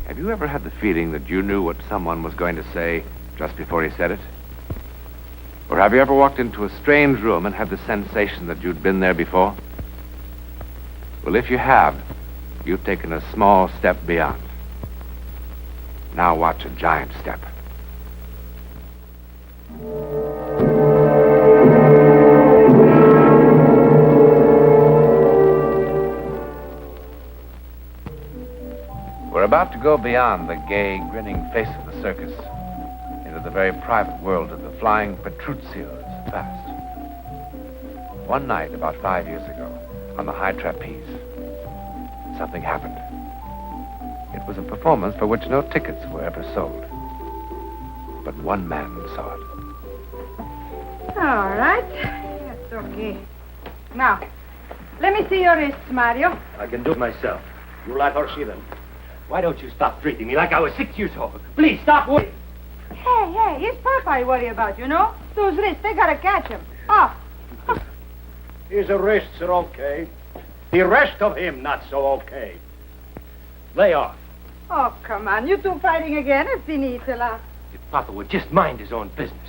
Have you ever had the feeling that you knew what someone was going to say just before he said it? Or have you ever walked into a strange room and had the sensation that you'd been there before? Well, if you have, you've taken a small step beyond. Now watch a giant step. We're about to go beyond the gay, grinning face of the circus into the very private world of the flying Petruccios past. One night, about 5 years ago, on the high trapeze, something happened. It was a performance for which no tickets were ever sold. But one man saw it. All right. That's okay. Now, let me see your wrists, Mario. I can do it myself. You let her see them. Why don't you stop treating me like I was 6 years old? Please, stop worrying. Hey, it's Papa I worry about, you know? Those wrists, they gotta catch him. Off. His wrists are okay. The rest of him, not so okay. Lay off. Oh, come on. You two fighting again? It's finitela. If Papa would just mind his own business.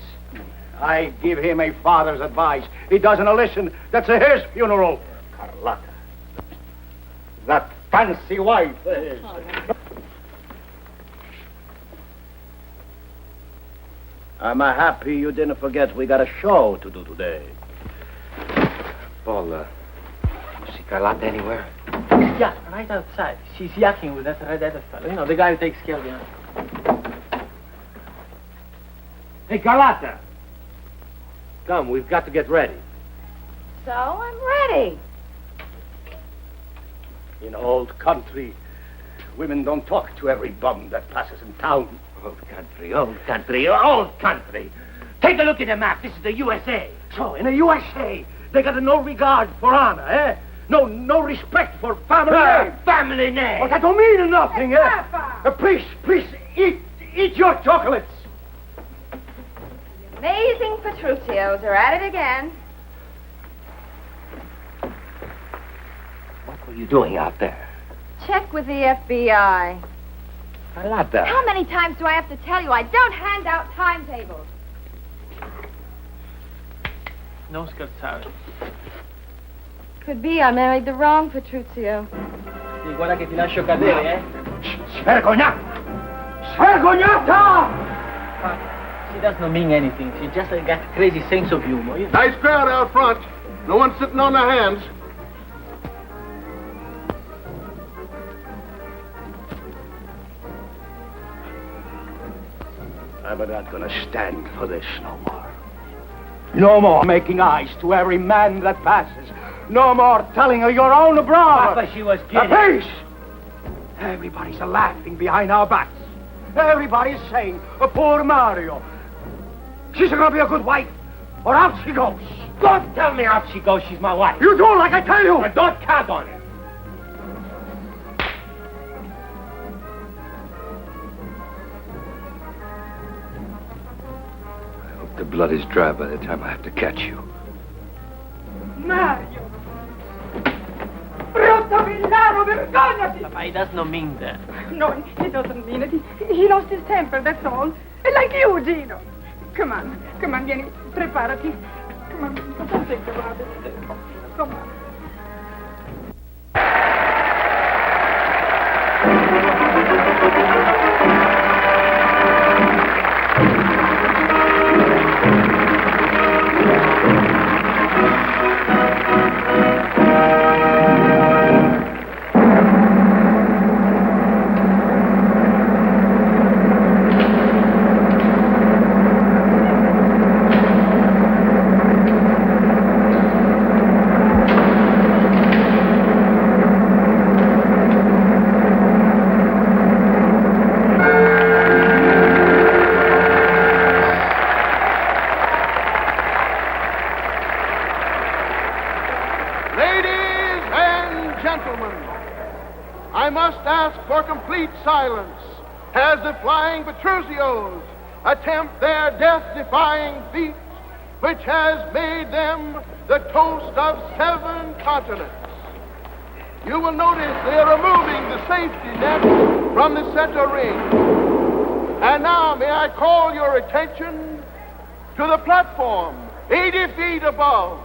I give him a father's advice. He doesn't listen. That's his funeral. Carlotta. That fancy wife of his. I'm happy you didn't forget we got a show to do today. Paul, you see Carlotta anywhere? Yeah, right outside. She's yakking with that red-headed fellow. You know, the guy who takes care of you. Hey, Carlotta! Come, we've got to get ready. So, I'm ready. In old country, women don't talk to every bum that passes in town. Old country, old country, old country. Take a look at the map. This is the USA. So, in the USA, they got no regard for honor, eh? No respect for family name. Family name. But that don't mean nothing, Hey, eh? Papa. Please, eat your chocolates. Amazing Petruccios are at it again. What were you doing out there? Check with the FBI. Carlotta. How many times do I have to tell you I don't hand out timetables? Non scherzare. Could be I married the wrong Petruccio. Sì, guarda che ti lascio cadere, eh? Svergognata! Svergognata! She doesn't mean anything. She just got a crazy sense of humor. You know? Nice crowd out front. No one sitting on their hands. I'm not gonna stand for this no more. No more making eyes to every man that passes. No more telling her your own brother. Papa, she was kidding. Peace! Everybody's laughing behind our backs. Everybody's saying, poor Mario. She's gonna be a good wife, or out she goes. Don't tell me out she goes. She's my wife. You do like I tell you. But don't count on it. I hope the blood is dry by the time I have to catch you. Mario! Brutto villano, vergognati! Papa, he does not mean that. No, he doesn't mean it. He lost his temper, that's all. Like you, Gino. Come on, vieni, preparati. Come on, don't think about it. Come on. I must ask for complete silence as the flying Petruccios attempt their death-defying feat, which has made them the toast of 7 continents. You will notice they are removing the safety net from the center ring. And now may I call your attention to the platform 80 feet above,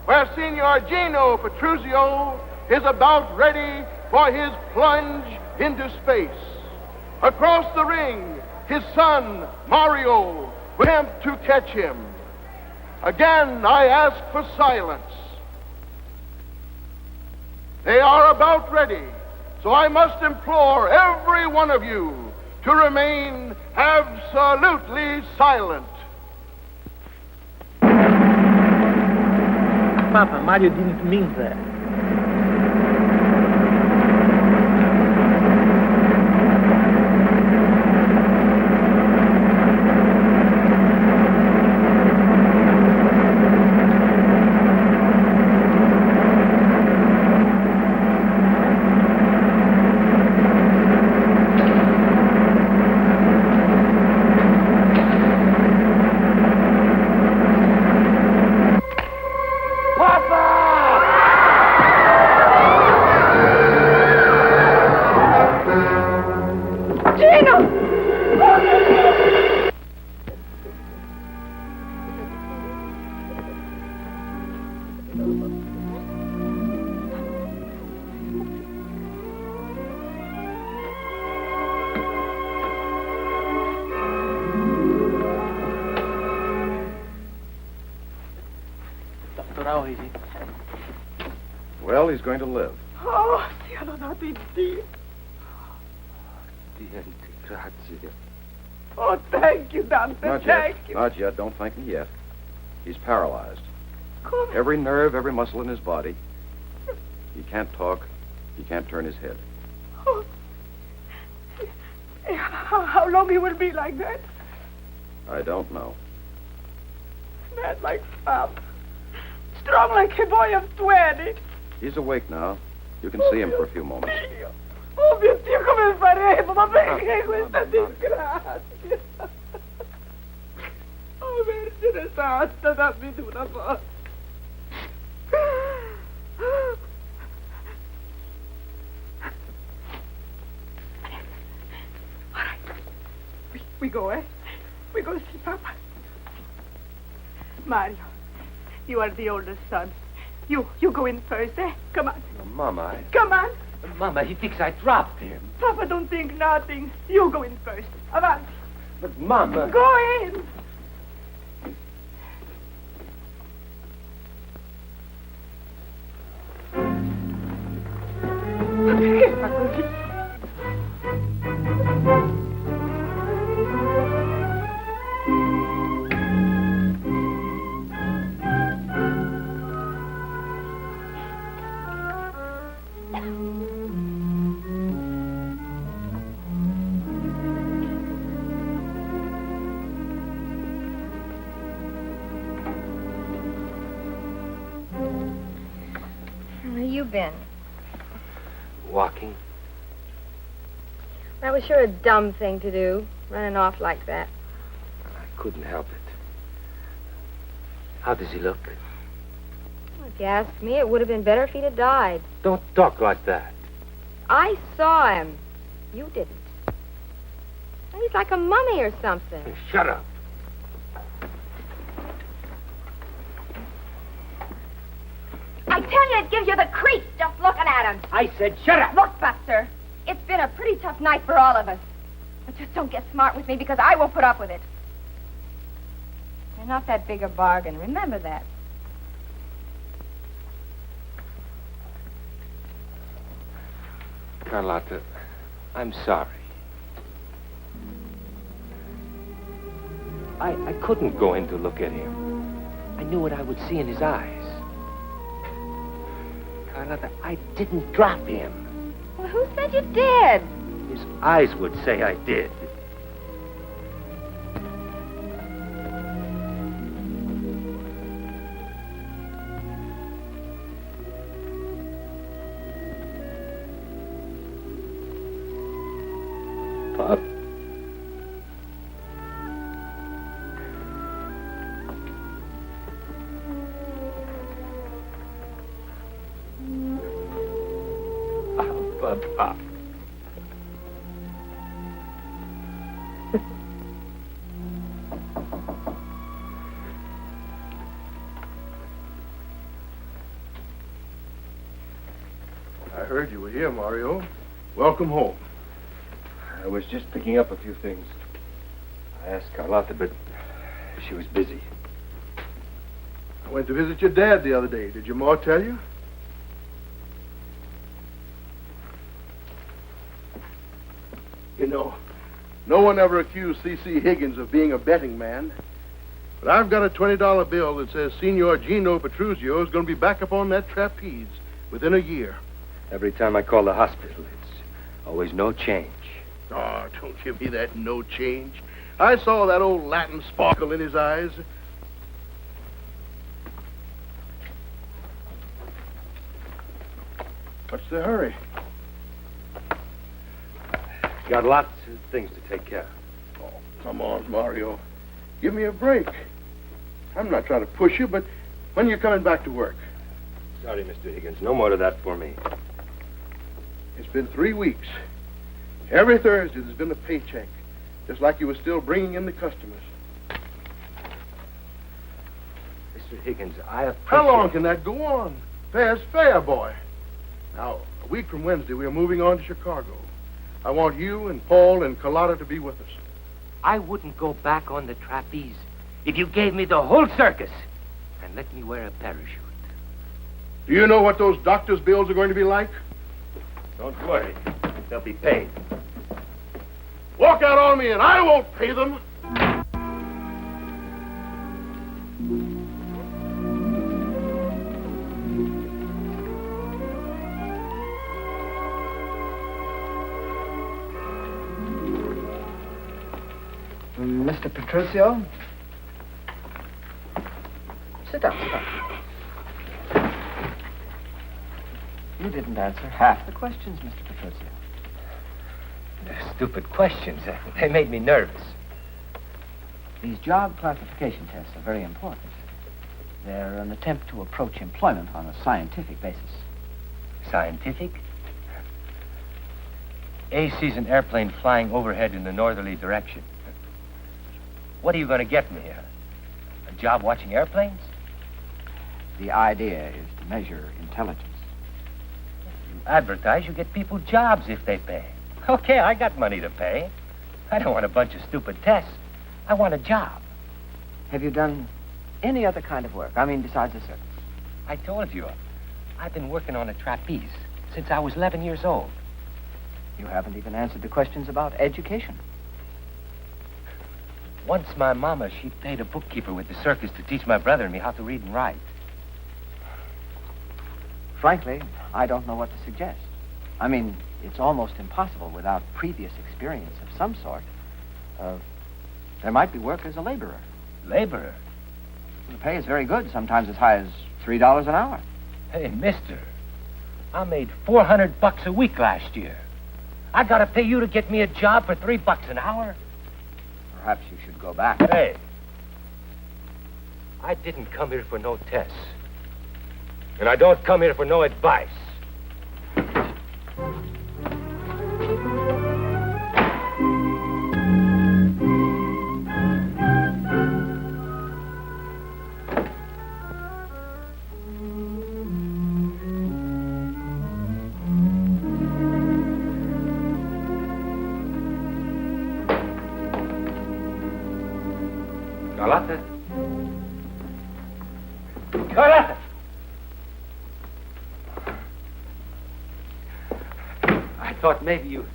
where Signor Gino Petruzio is about ready for his plunge into space. Across the ring, his son, Mario, will attempt to catch him. Again, I ask for silence. They are about ready, so I must implore every one of you to remain absolutely silent. Papa, Mario didn't mean that. Well, he's going to live. Oh, sia lodato in Dio. Niente, grazie. Oh, thank you, Dante. Not Thank yet. you. Not yet. Don't thank me yet. He's paralyzed. Come. Every nerve, every muscle in his body. He can't talk. He can't turn his head. Oh. How long he will be like that? I don't know. Mad like Pop. Strong like a boy of 20. He's awake now. You can see him for a few moments. Dio. Oh mio Dio, come faremo? Ma perché questa disgrazia? Oh Vergine Santa, dammi tu una forza. All right. We go, eh? We go see Papa. Mario, you are the oldest son. You go in first, eh? Come on. Mama, Come on. Mama, he thinks I dropped him. Papa, don't think nothing. You go in first. Avanti. But Mama... Go in. Ma perché fa così? Where you been? Walking? That was sure a dumb thing to do, running off like that. I couldn't help it. How does he look? Well, if you ask me, it would have been better if he'd have died. Don't talk like that. I saw him. You didn't. He's like a mummy or something. Shut up. I tell you, it gives you the creeps just looking at him. I said shut up. Look, Buster, it's been a pretty tough night for all of us. But just don't get smart with me because I won't put up with it. You're not that big a bargain. Remember that. Carlotta, I'm sorry. I couldn't go in to look at him. I knew what I would see in his eyes. Carlotta, I didn't drop him. Well, who said you did? His eyes would say I did. Pop. Pop. heard you were here, Mario. Welcome home. I was just picking up a few things. I asked Carlotta, but she was busy. I went to visit your dad the other day. Did your ma tell you? You know, no one ever accused C.C. Higgins of being a betting man. But I've got a $20 bill that says Signor Gino Petruzio is going to be back up on that trapeze within a year. Every time I call the hospital, it's always no change. Oh, don't give me that no change. I saw that old Latin sparkle in his eyes. What's the hurry? Got lots of things to take care of. Oh, come on, Mario. Give me a break. I'm not trying to push you, but when are you coming back to work? Sorry, Mr. Higgins. No more of that for me. It's been 3 weeks. Every Thursday there's been a paycheck, just like you were still bringing in the customers. Mr. Higgins, I appreciate... How long can that go on? Fair's fair, boy. Now, a week from Wednesday, we're moving on to Chicago. I want you and Paul and Carlotta to be with us. I wouldn't go back on the trapeze if you gave me the whole circus and let me wear a parachute. Do you know what those doctor's bills are going to be like? Don't worry. They'll be paid. Walk out on me and I won't pay them. Mr. Petruzio? Sit down, sit down. You didn't answer half the questions, Mr. Petruzio. They're stupid questions. They made me nervous. These job classification tests are very important. They're an attempt to approach employment on a scientific basis. Scientific? A sees an airplane flying overhead in the northerly direction. What are you going to get me here? A job watching airplanes? The idea is to measure intelligence. You advertise, you get people jobs if they pay. Okay, I got money to pay. I don't want a bunch of stupid tests. I want a job. Have you done any other kind of work? I mean, besides the circus? I told you, I've been working on a trapeze since I was 11 years old. You haven't even answered the questions about education. Once my mama, she paid a bookkeeper with the circus to teach my brother and me how to read and write. Frankly, I don't know what to suggest. I mean, it's almost impossible without previous experience of some sort. There might be work as a laborer. Laborer? The pay is very good, sometimes as high as $3 an hour. Hey, mister, I made $400 a week last year. I gotta pay you to get me a job for $3 an hour? Perhaps you should go back. Hey, I didn't come here for no tests. And I don't come here for no advice. Carlotta? Carlotta! I thought maybe you...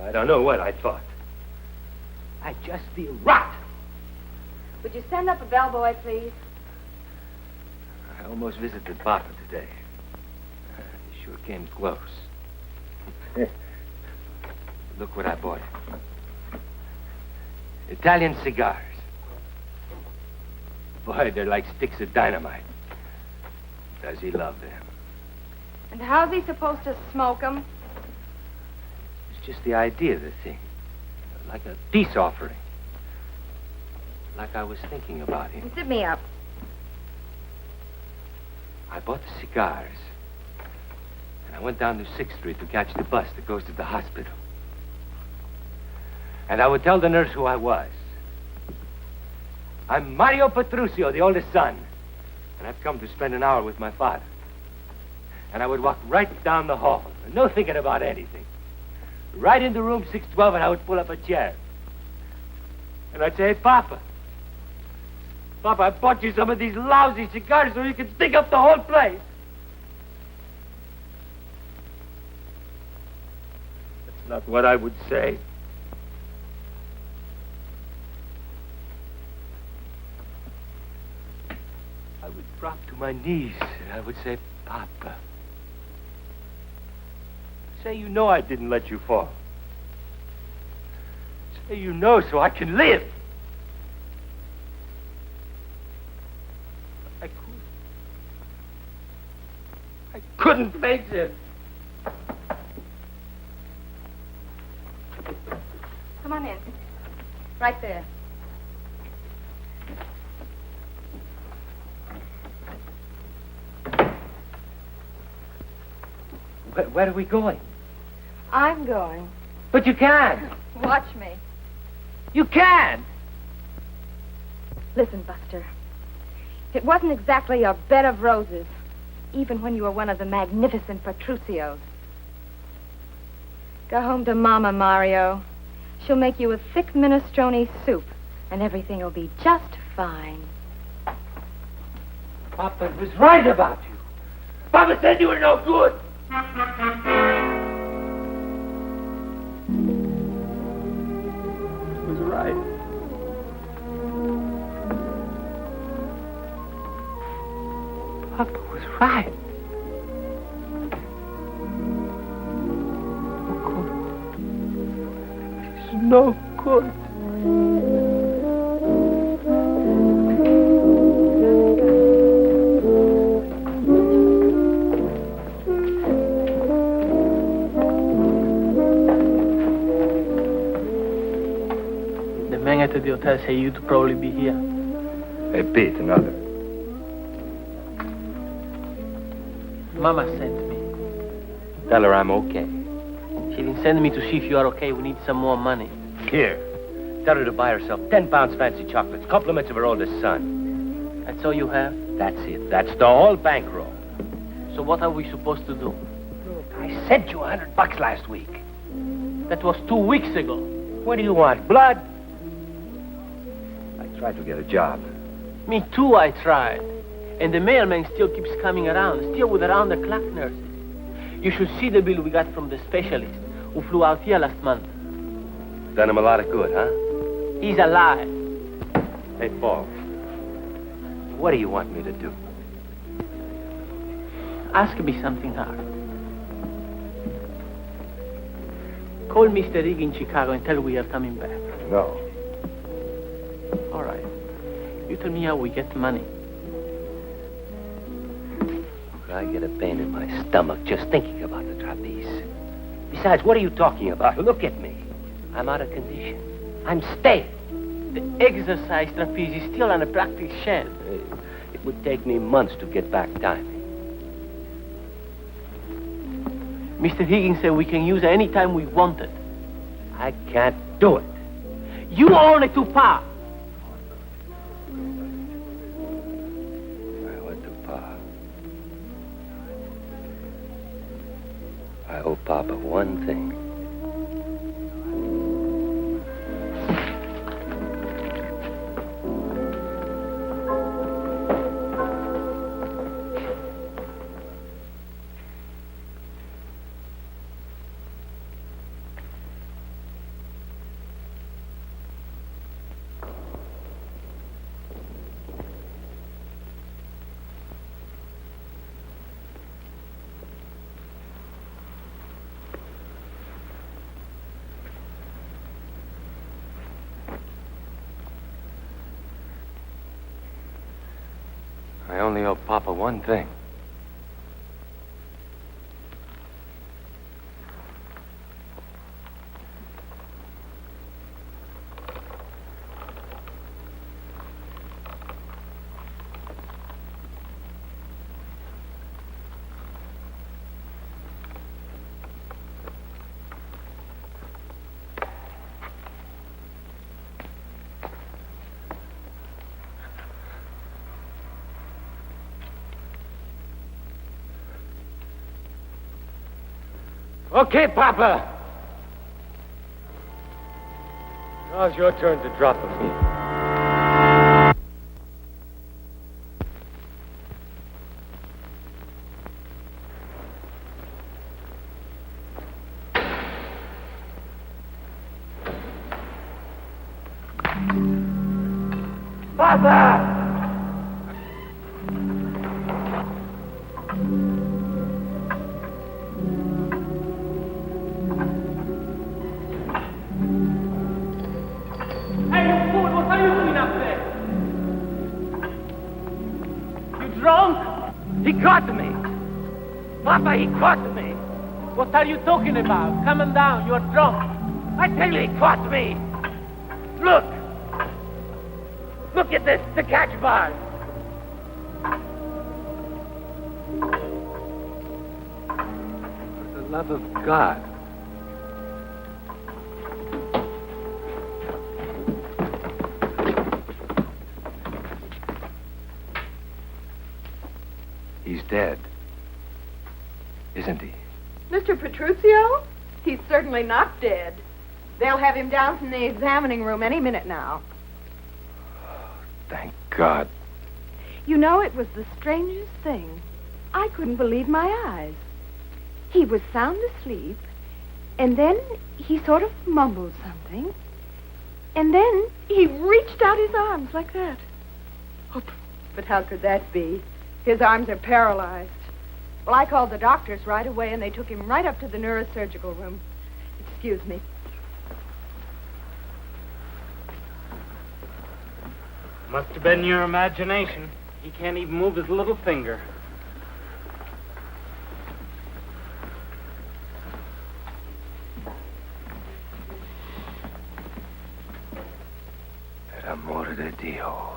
I don't know what I thought. I just feel rot. Would you send up a bellboy, please? I almost visited Papa today. He sure came close. Look what I bought him. Italian cigars. Boy, they're like sticks of dynamite. Does he love them? And how's he supposed to smoke 'em? It's just the idea of the thing. Like a peace offering. Like I was thinking about him. Sit me up. I bought the cigars. And I went down to 6th Street to catch the bus that goes to the hospital. And I would tell the nurse who I was. I'm Mario Petruzio, the oldest son. And I've come to spend an hour with my father. And I would walk right down the hall, no thinking about anything. Right into room 612, and I would pull up a chair. And I'd say, hey, Papa, I bought you some of these lousy cigars so you can stick up the whole place. That's not what I would say. I would drop to my knees and I would say, Papa, say you know I didn't let you fall. Say you know so I can live. I couldn't face it. Come on in. Right there. Where are we going? I'm going. But you can't. Watch me. You can't. Listen, Buster. It wasn't exactly a bed of roses, even when you were one of the magnificent Petruccios. Go home to Mama, Mario. She'll make you a thick minestrone soup, and everything will be just fine. Papa was right about you. Papa said you were no good. He was right. Papa was right. No good. The man at the hotel said you'd probably be here. Hey, Pete, another. Mama sent me. Tell her I'm okay. She didn't send me to see if you are okay. We need some more money. Here. Tell her to buy herself 10 pounds fancy chocolates, compliments of her oldest son. That's all you have? That's it. That's the whole bankroll. So what are we supposed to do? Look, I sent you $100 last week. That was 2 weeks ago. What do you want, blood? I tried to get a job. Me too, I tried. And the mailman still keeps coming around, still with around-the-clock nurses. You should see the bill we got from the specialist who flew out here last month. Done him a lot of good, huh? He's alive. Hey, Paul. What do you want me to do? Ask me something hard. Call Mr. Rigg in Chicago and tell we are coming back. No. All right. You tell me how we get money. I get a pain in my stomach just thinking about the trapeze. Besides, what are you talking about? Look at me. I'm out of condition. I'm stale. The exercise trapeze is still on a practice shelf. It would take me months to get back timing. Mr. Higgins said we can use it any time we want it. I can't do it. You own it to Pa. I went to Pa. I owe Papa one thing. I only owe Papa one thing. Okay, Papa. Now it's your turn to drop me. Papa! Hey, you fool, what are you doing up there? You drunk? He caught me. Papa, he caught me. What are you talking about? Come on down, you're drunk. I tell you, he caught me. Look. Look at this, the catch bar. For the love of God. He's dead. Isn't he? Mr. Petruccio? He's certainly not dead. They'll have him down from the examining room any minute now. Thank God. You know, it was the strangest thing. I couldn't believe my eyes. He was sound asleep, and then he sort of mumbled something, and then he reached out his arms like that. Oh, but how could that be? His arms are paralyzed. Well, I called the doctors right away, and they took him right up to the neurosurgical room. Excuse me. Must have been your imagination. He can't even move his little finger. Per amore di Dio.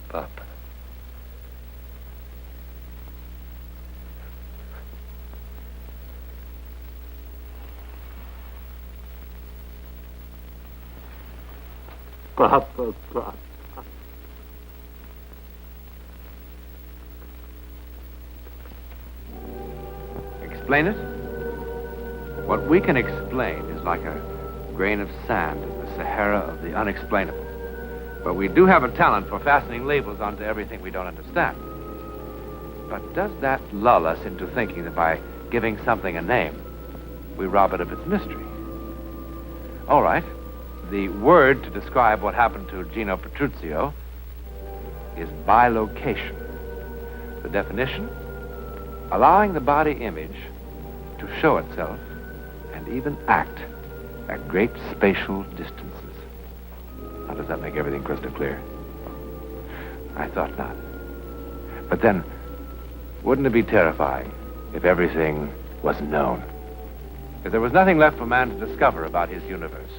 Papa. Papa, Papa. Explain it? What we can explain is like a grain of sand in the Sahara of the unexplainable. But we do have a talent for fastening labels onto everything we don't understand. But does that lull us into thinking that by giving something a name, we rob it of its mystery? All right. The word to describe what happened to Gino Petruccio is bilocation. The definition? Allowing the body image to show itself and even act at great spatial distances. Now, does that make everything crystal clear? I thought not. But then, wouldn't it be terrifying if everything was known? If there was nothing left for man to discover about his universe?